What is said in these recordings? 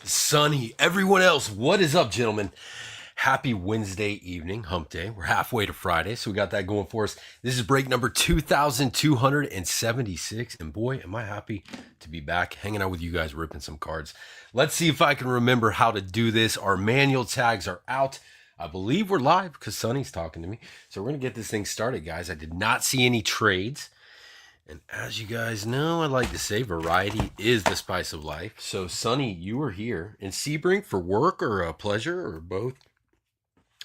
Sonny, everyone else, what is up, gentlemen? Happy Wednesday evening, hump day. We're halfway to Friday, so we got that going for us. This is break number 2,276, and boy, am I happy to be back hanging out with you guys, ripping some cards. Let's see if I can remember how to do this. Our manual tags are out. I believe we're live because Sonny's talking to me. So we're going to get this thing started, guys. I did not see any trades. And as you guys know, I like to say variety is the spice of life. So, Sonny, you were here in Sebring for work or a pleasure or both.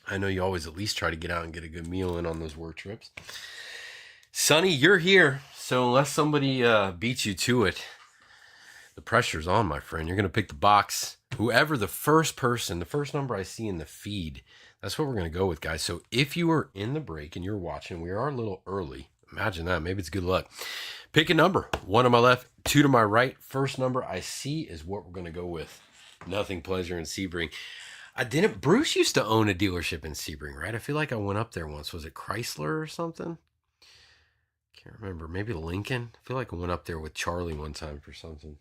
I know you always at least try to get out and get a good meal in on those work trips. Sonny, you're here. So unless somebody beats you to it, the pressure's on, my friend. You're going to pick the box. Whoever the first person, the first number I see in the feed, that's what we're going to go with, guys. So if you are in the break and you're watching, we are a little early. Imagine that. Maybe it's good luck. Pick a number. 1 to my left, 2 to my right. First number I see is what we're going to go with. Nothing pleasure in Sebring. Bruce used to own a dealership in Sebring, right? I feel like I went up there once. Was it Chrysler or something? Can't remember. Maybe Lincoln. I feel like I went up there with Charlie one time for something.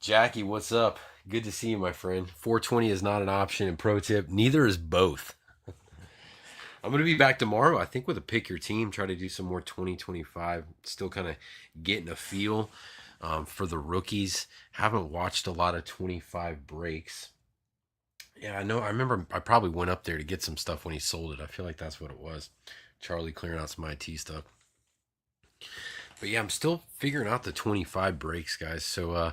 Jackie, what's up? Good to see you, my friend. 420 is not an option. And pro tip, neither is both. I'm going to be back tomorrow, I think, with a pick your team. Try to do some more 2025. Still kind of getting a feel for the rookies. Haven't watched a lot of 25 breaks. Yeah, I know. I remember I probably went up there to get some stuff when he sold it. I feel like that's what it was. Charlie clearing out some IT stuff. But yeah, I'm still figuring out the 25 breaks, guys. So I'm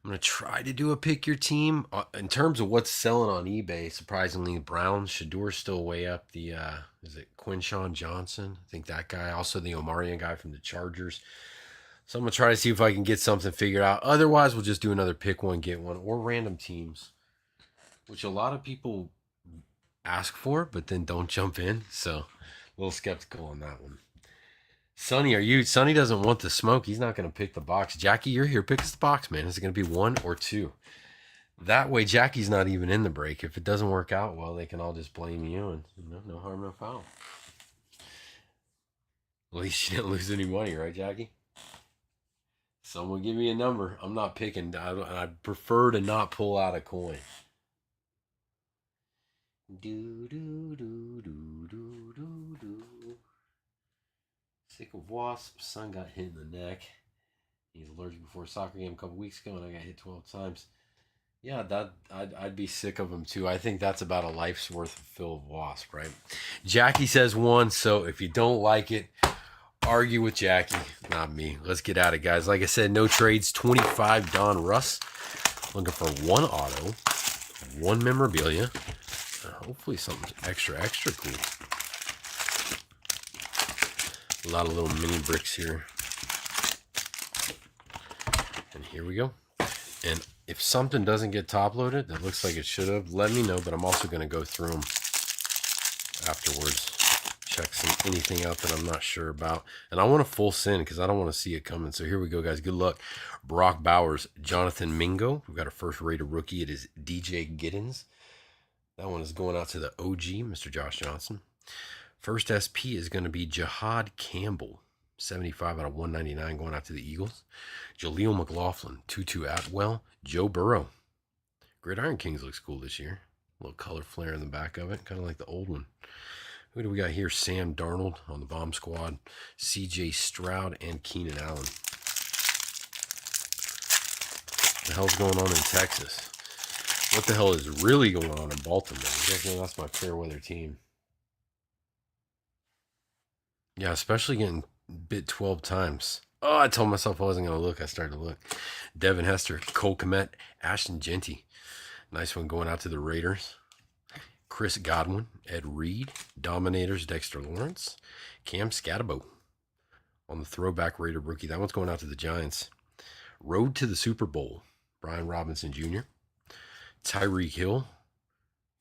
going to try to do a pick your team. In terms of what's selling on eBay, surprisingly, Browns, Shador's still way up. Is it Quinshawn Johnson? I think that guy. Also the Omarion guy from the Chargers. So I'm going to try to see if I can get something figured out. Otherwise, we'll just do another pick one, get one, or random teams, which a lot of people ask for, but then don't jump in. So a little skeptical on that one. Sonny, Sonny doesn't want the smoke. He's not going to pick the box. Jackie, you're here. Pick us the box, man. Is it going to be 1 or 2? That way, Jackie's not even in the break. If it doesn't work out well, they can all just blame you, and no harm, no foul. At least you didn't lose any money, right, Jackie? Someone give me a number. I'm not picking. I prefer to not pull out a coin. Sick of wasps. Son got hit in the neck. He's allergic before a soccer game a couple weeks ago, and I got hit 12 times. Yeah, I'd be sick of them too. I think that's about a life's worth of fill of wasp, right? Jackie says 1, so if you don't like it, argue with Jackie, not me. Let's get at it, guys. Like I said, no trades. 25 Donruss. Looking for 1 auto, 1 memorabilia. Hopefully something extra cool. A lot of little mini bricks here. And here we go. And if something doesn't get top loaded, that looks like it should have, let me know. But I'm also going to go through them afterwards. Check anything out that I'm not sure about. And I want a full send because I don't want to see it coming. So here we go, guys. Good luck. Brock Bowers, Jonathan Mingo. We've got our first rated rookie. It is DJ Giddens. That one is going out to the OG, Mr. Josh Johnson. First SP is going to be Jihad Campbell, 75 out of 199, going out to the Eagles. Jaleel McLaughlin, 2-2 Atwell. Joe Burrow. Gridiron Kings looks cool this year. A little color flare in the back of it, kind of like the old one. Who do we got here? Sam Darnold on the bomb squad. CJ Stroud and Keenan Allen. What the hell's going on in Texas? What the hell is really going on in Baltimore? That's my fair weather team. Yeah, especially getting bit 12 times. Oh, I told myself I wasn't going to look. I started to look. Devin Hester, Cole Kmet, Ashton Genty. Nice one going out to the Raiders. Chris Godwin, Ed Reed, Dominators, Dexter Lawrence, Cam Scatabo on the throwback Raider rookie. That one's going out to the Giants. Road to the Super Bowl, Brian Robinson Jr., Tyreek Hill,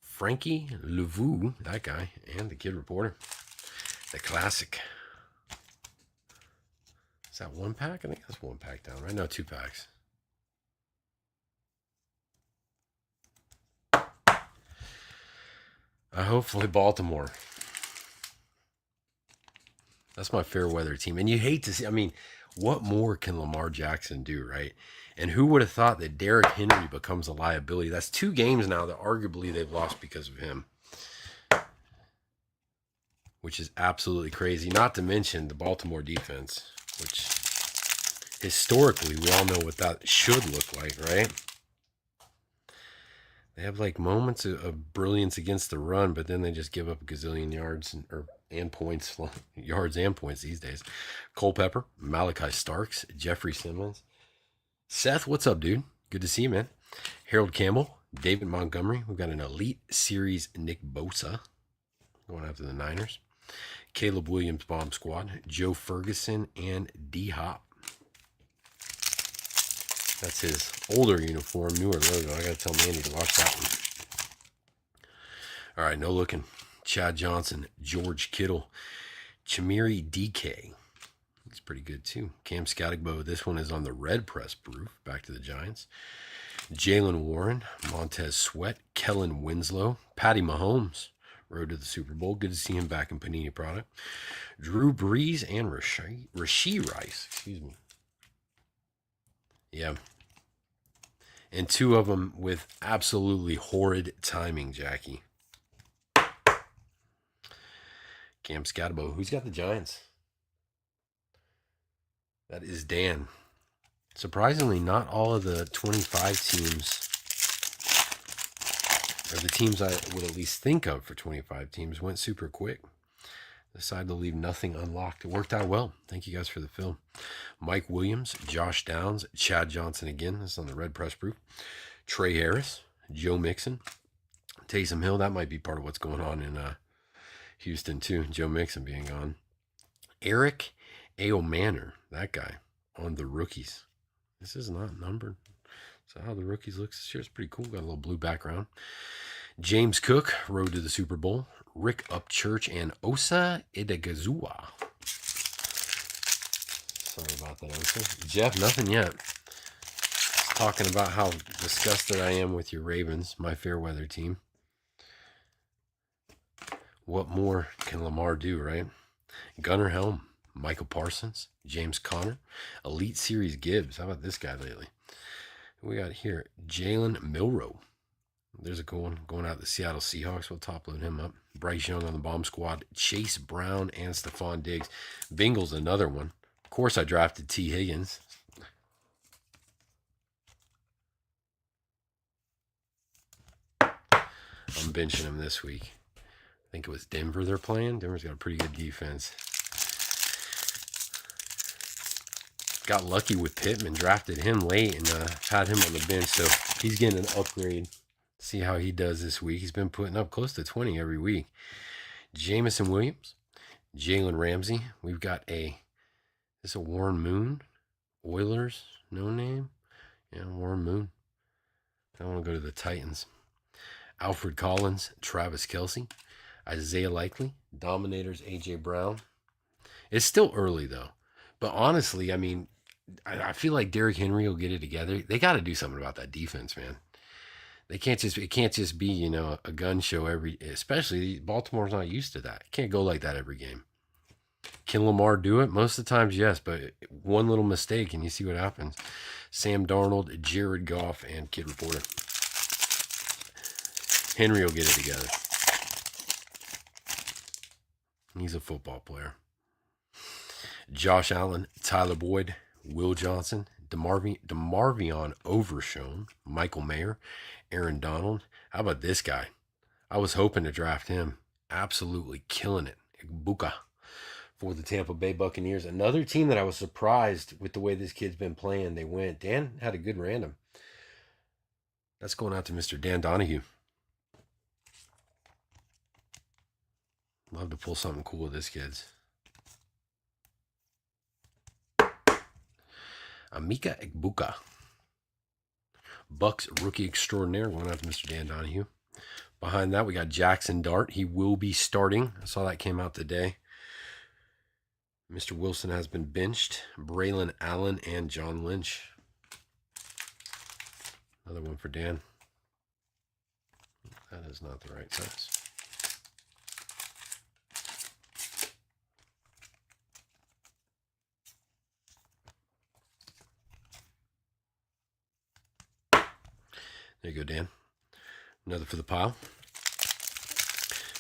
Frankie Levu, that guy, and the Kid Reporter. The classic. Is that 1 pack? I think that's 1 pack down, right? No, 2 packs. Hopefully Baltimore. That's my fair weather team. And you hate to see, What more can Lamar Jackson do, right? And who would have thought that Derrick Henry becomes a liability? That's 2 games now that arguably they've lost because of him, which is absolutely crazy. Not to mention the Baltimore defense, which historically we all know what that should look like, right? They have like moments of brilliance against the run, but then they just give up a gazillion yards and points, yards and points these days. Culpepper, Malachi Starks, Jeffrey Simmons. Seth, what's up, dude? Good to see you, man. Harold Campbell, David Montgomery. We've got an Elite Series Nick Bosa going after the Niners. Caleb Williams Bomb Squad, Joe Ferguson, and D-Hop. That's his older uniform, newer logo. I got to tell Mandy to watch that one. All right, no looking. Chad Johnson, George Kittle, Chimeri DK. He's pretty good too. Cam Scattigbo. This one is on the red press proof. Back to the Giants. Jalen Warren, Montez Sweat, Kellen Winslow, Patty Mahomes. Road to the Super Bowl. Good to see him back in Panini product. Drew Brees and Rashee Rice. Excuse me. Yeah. And 2 of them with absolutely horrid timing, Jackie. Cam Scatterbo. Who's got the Giants? That is Dan. Surprisingly, not all of the 25 teams, or the teams I would at least think of for 25 teams, went super quick. Decided to leave nothing unlocked. It worked out well. Thank you guys for the film. Mike Williams, Josh Downs, Chad Johnson again. This is on the red press proof. Trey Harris, Joe Mixon, Taysom Hill. That might be part of what's going on in Houston too. Joe Mixon being gone. Eric Aomanor, that guy on the rookies. This is not numbered. So how the rookies looks this year is pretty cool. Got a little blue background. James Cook, road to the Super Bowl. Rick Upchurch and Osa Idegazua. Sorry about that, Osa. Jeff, nothing yet. Just talking about how disgusted I am with your Ravens, my fair weather team. What more can Lamar do, right? Gunnar Helm, Michael Parsons, James Conner, Elite Series Gibbs. How about this guy lately? Who we got here? Jalen Milroe. There's a cool one going out the Seattle Seahawks. We'll top load him up. Bryce Young on the bomb squad. Chase Brown and Stephon Diggs. Bengals, another one. Of course, I drafted T. Higgins. I'm benching him this week. I think it was Denver they're playing. Denver's got a pretty good defense. Got lucky with Pittman. Drafted him late and had him on the bench. So he's getting an upgrade. See how he does this week. He's been putting up close to 20 every week. Jamison Williams, Jalen Ramsey. We've got this is a Warren Moon. Oilers, no name. Yeah, Warren Moon. I want to go to the Titans. Alfred Collins, Travis Kelce, Isaiah Likely, Dominators, A.J. Brown. It's still early, though. But honestly, I mean, I feel like Derrick Henry will get it together. They got to do something about that defense, man. It can't just be, a gun show especially Baltimore's not used to that. It can't go like that every game. Can Lamar do it? Most of the times, yes, but one little mistake and you see what happens. Sam Darnold, Jared Goff, and Kid Reporter. Henry will get it together. He's a football player. Josh Allen, Tyler Boyd, Will Johnson, DeMarvion Overshown, Michael Mayer, Aaron Donald. How about this guy? I was hoping to draft him. Absolutely killing it. Igbuka for the Tampa Bay Buccaneers. Another team that I was surprised with the way this kid's been playing. They went. Dan had a good random. That's going out to Mr. Dan Donahue. Love to pull something cool with this kid's. Amika Igbuka. Bucks rookie extraordinaire going out to Mr. Dan Donahue. Behind that, we got Jackson Dart. He will be starting. I saw that came out today. Mr. Wilson has been benched. Braylon Allen and John Lynch. Another one for Dan. That is not the right size. There you go, Dan. Another for the pile.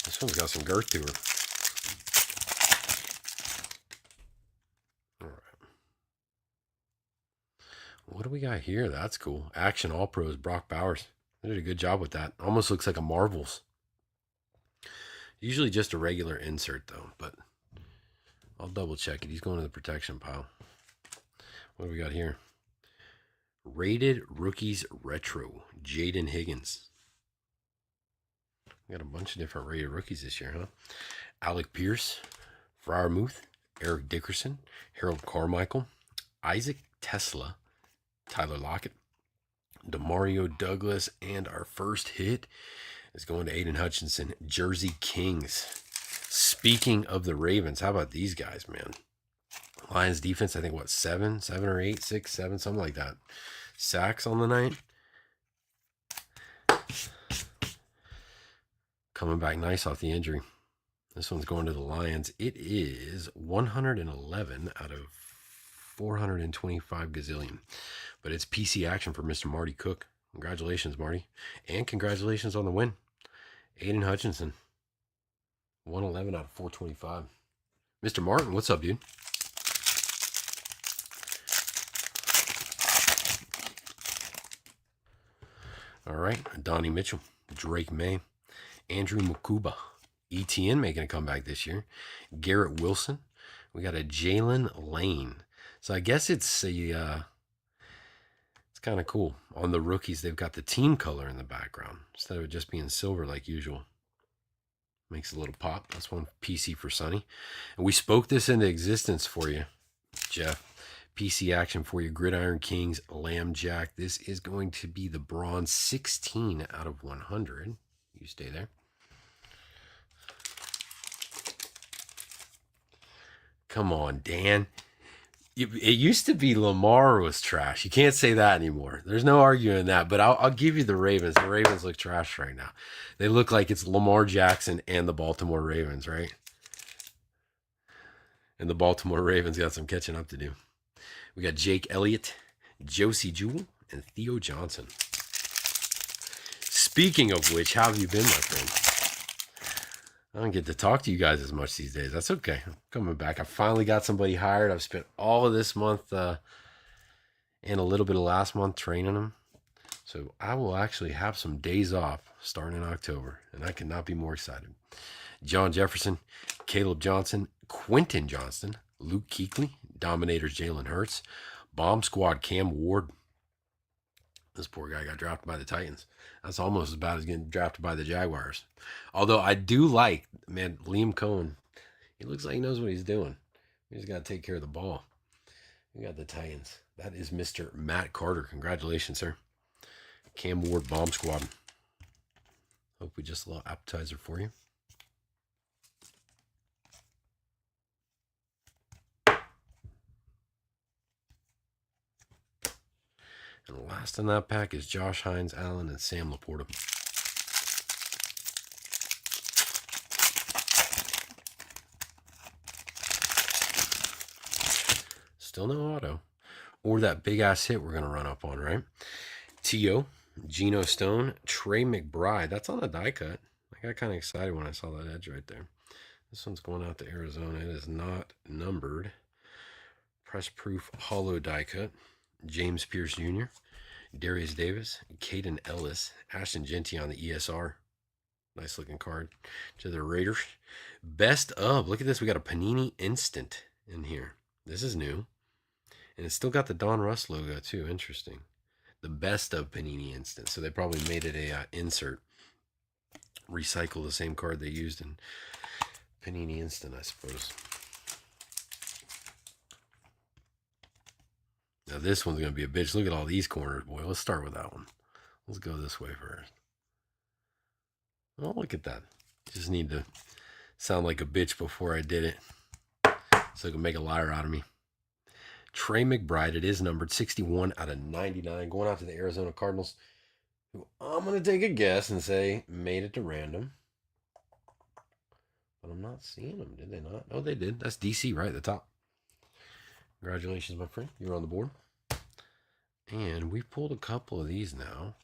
This one's got some girth to her. All right. What do we got here? That's cool. Action All Pros, Brock Bowers. They did a good job with that. Almost looks like a Marvels. Usually just a regular insert, though, but I'll double check it. He's going to the protection pile. What do we got here? Rated Rookies Retro, Jaden Higgins. We got a bunch of different rated rookies this year, huh? Alec Pierce, Freiermuth, Eric Dickerson, Harold Carmichael, Isaac Tesla, Tyler Lockett, Demario Douglas, and our first hit is going to Aiden Hutchinson, Jersey Kings. Speaking of the Ravens, how about these guys, man? Lions defense, I think, what, 7 or 8, 6, 7, something like that. Sacks on the night. Coming back nice off the injury. This one's going to the Lions. It is 111 out of 425 gazillion. But it's PC action for Mr. Marty Cook. Congratulations, Marty. And congratulations on the win. Aiden Hutchinson. 111 out of 425. Mr. Martin, what's up, dude? All right. Donnie Mitchell. Drake May. Andrew Mukuba. ETN making a comeback this year. Garrett Wilson. We got a Jalen Lane. So I guess it's a... it's kind of cool. On the rookies, they've got the team color in the background instead of it just being silver like usual. Makes a little pop. That's one PC for Sonny. And we spoke this into existence for you, Jeff. PC action for you. Gridiron Kings, Lamb Jack. This is going to be the bronze 16 out of 100. You stay there. Come on, Dan. It used to be Lamar was trash. You can't say that anymore. There's no arguing that, but I'll give you the Ravens. The Ravens look trash right now. They look like it's Lamar Jackson and the Baltimore Ravens, right? And the Baltimore Ravens got some catching up to do. We got Jake Elliott, Josie Jewell, and Theo Johnson. Speaking of which, how have you been, my friend? I don't get to talk to you guys as much these days. That's okay. I'm coming back. I finally got somebody hired. I've spent all of this month and a little bit of last month training them. So I will actually have some days off starting in October, and I cannot be more excited. John Jefferson, Caleb Johnson, Quentin Johnston, Luke Kuechly, Dominators Jalen Hurts, Bomb Squad Cam Ward. This poor guy got drafted by the Titans. That's almost as bad as getting drafted by the Jaguars. Although I do like, man, Liam Cohen. He looks like he knows what he's doing. He's got to take care of the ball. We got the Titans. That is Mr. Matt Carter. Congratulations, sir. Cam Ward Bomb Squad. Hope we just a little appetizer for you. And last in that pack is Josh Hines, Allen, and Sam Laporta. Still no auto. Or that big-ass hit we're going to run up on, right? T.O., Geno Stone, Trey McBride. That's on a die cut. I got kind of excited when I saw that edge right there. This one's going out to Arizona. It is not numbered. Press proof hollow die cut. James Pierce Jr., Darius Davis, Caden Ellis, Ashton Genty on the ESR. Nice looking card. To the Raiders. Best of. Look at this. We got a Panini Instant in here. This is new. And it's still got the Donruss logo too. Interesting. The best of Panini Instant. So they probably made it a insert. Recycle the same card they used in Panini Instant, I suppose. Now this one's going to be a bitch. Look at all these corners, boy. Let's start with that one. Let's go this way first. Oh, look at that. Just need to sound like a bitch before I did it, so it can make a liar out of me. Trey McBride. It is numbered 61 out of 99. Going out to the Arizona Cardinals, who I'm going to take a guess and say made it to random. But I'm not seeing them. Did they not? Oh, they did. That's DC right at the top. Congratulations, my friend. You're on the board. And we've pulled a couple of these now.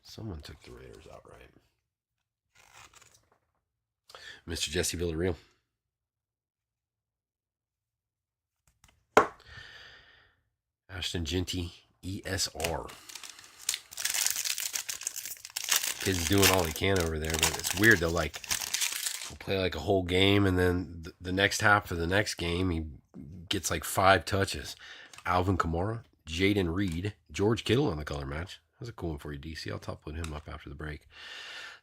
Someone took the Raiders outright. Mr. Jesse Villarreal. Ashton Genty, ESR. Kid's doing all he can over there, but it's weird though. Like, he'll play like a whole game, and then the next half of the next game, he gets like 5 touches. Alvin Kamara, Jaden Reed, George Kittle on the color match. That's a cool one for you, DC. I'll top load him up after the break.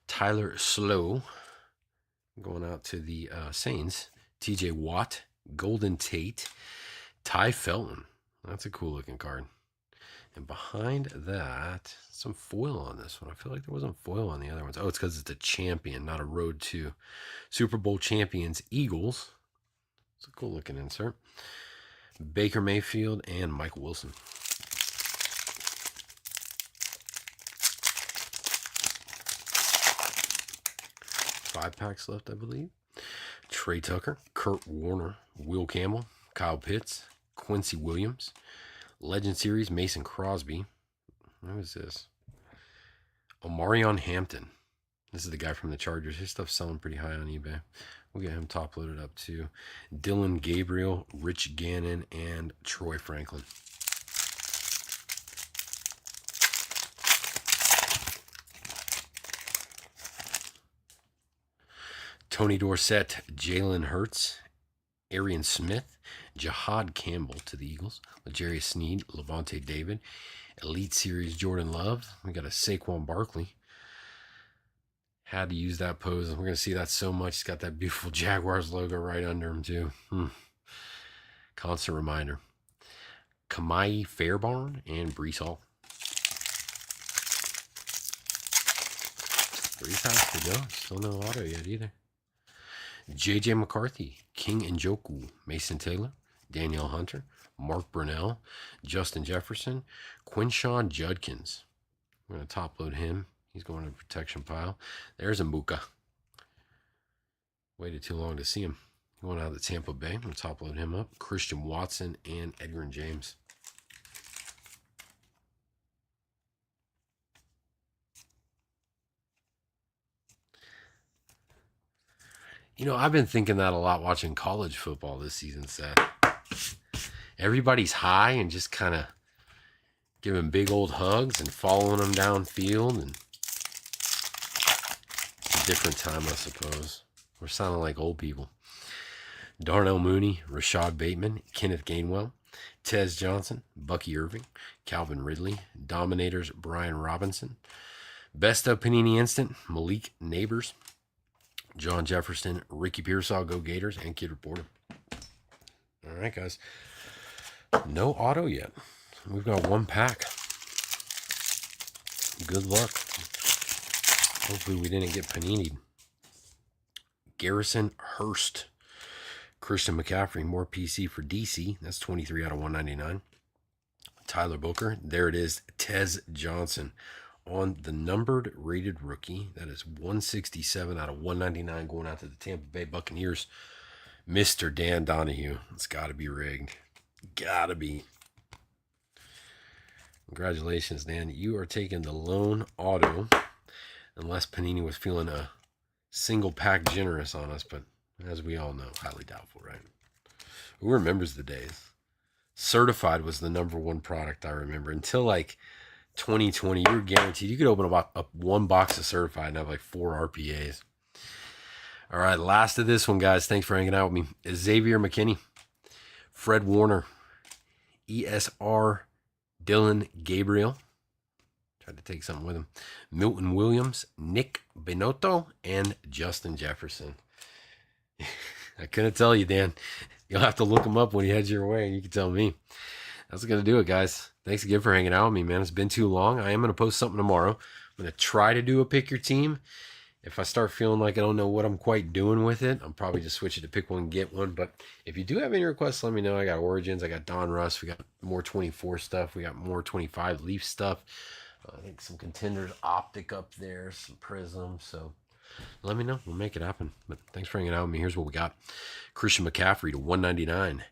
Tyler Slow, going out to the Saints. TJ Watt, Golden Tate, Ty Felton. That's a cool looking card. And behind that, some foil on this one. I feel like there wasn't foil on the other ones. Oh, it's because it's a champion, not a road to Super Bowl champions, Eagles. It's a cool looking insert. Baker Mayfield and Michael Wilson. 5 packs left, I believe. Trey Tucker, Kurt Warner, Will Campbell, Kyle Pitts, Quincy Williams. Legend Series, Mason Crosby. Who is this? Omarion Hampton. This is the guy from the Chargers. His stuff's selling pretty high on eBay. We'll get him top loaded up too. Dylan Gabriel, Rich Gannon, and Troy Franklin. Tony Dorsett, Jalen Hurts, Arian Smith, Jahad Campbell to the Eagles, L'Jarius Sneed, Levante David, Elite Series Jordan Love. We got a Saquon Barkley. Had to use that pose, and we're going to see that so much. He's got that beautiful Jaguars logo right under him, too. Constant reminder. Kamai Fairbairn and Brees Hall. 3 packs to go. Still no auto yet either. J.J. McCarthy, King Njoku, Mason Taylor, Danielle Hunter, Mark Brunell, Justin Jefferson, Quinshawn Judkins. We're going to top load him. He's going to the protection pile. There's a Mbuka. Waited too long to see him. Going out of the Tampa Bay. I'm going to top load him up. Christian Watson and Edgar and James. You know, I've been thinking that a lot watching college football this season, Seth. Everybody's high and just kind of giving big old hugs and following them downfield. And it's a different time, I suppose. We're sounding like old people. Darnell Mooney, Rashad Bateman, Kenneth Gainwell, Tez Johnson, Bucky Irving, Calvin Ridley, Dominators, Brian Robinson, Best of Panini Instant, Malik Neighbors, John Jefferson, Ricky Pearsall, Go Gators, and Kid Reporter. All right, guys. No auto yet. We've got 1 pack. Good luck. Hopefully we didn't get panini'd. Garrison Hurst. Christian McCaffrey, more PC for DC. That's 23 out of 199. Tyler Booker. There it is. Tez Johnson. On the numbered rated rookie, that is 167 out of 199 going out to the Tampa Bay Buccaneers. Mr. Dan Donahue. It's got to be rigged. Got to be. Congratulations, Dan. You are taking the lone auto. Unless Panini was feeling a single pack generous on us, but as we all know, highly doubtful, right? Who remembers the days? Certified was the #1 product I remember. Until like 2020, you were guaranteed you could open up 1 box of Certified and have like 4 RPAs. All right, last of this one, guys. Thanks for hanging out with me. Xavier McKinney, Fred Warner, ESR, Dylan Gabriel. Tried to take something with him. Milton Williams, Nick Benotto, and Justin Jefferson. I couldn't tell you, Dan. You'll have to look him up when he heads your way, and you can tell me. That's going to do it, guys. Thanks again for hanging out with me, man. It's been too long. I am going to post something tomorrow. I'm going to try to do a pick your team. If I start feeling like I don't know what I'm quite doing with it, I'm probably just switch it to pick one, get one. But if you do have any requests, let me know. I got Origins. I got Donruss. We got more 24 stuff. We got more 25 Leaf stuff. I think some Contenders Optic up there, some Prism. So let me know. We'll make it happen. But thanks for hanging out with me. Here's what we got. Christian McCaffrey to 199.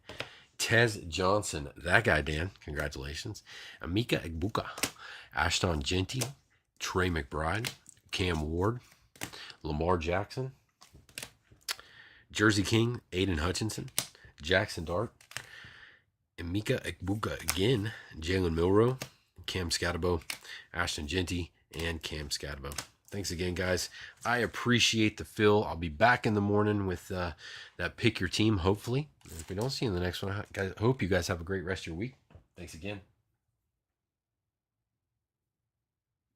Tez Johnson. That guy, Dan. Congratulations. Emeka Egbuka. Ashton Genty. Trey McBride, Cam Ward, Lamar Jackson, Jersey King, Aiden Hutchinson, Jackson Dart, Emeka Egbuka again, Jalen Milroe, Cam Scatabo, Ashton Genty, and Cam Scatabo. Thanks again, guys. I appreciate the fill. I'll be back in the morning with that pick your team, hopefully. If we don't see you in the next one, guys, I hope you guys have a great rest of your week. Thanks again.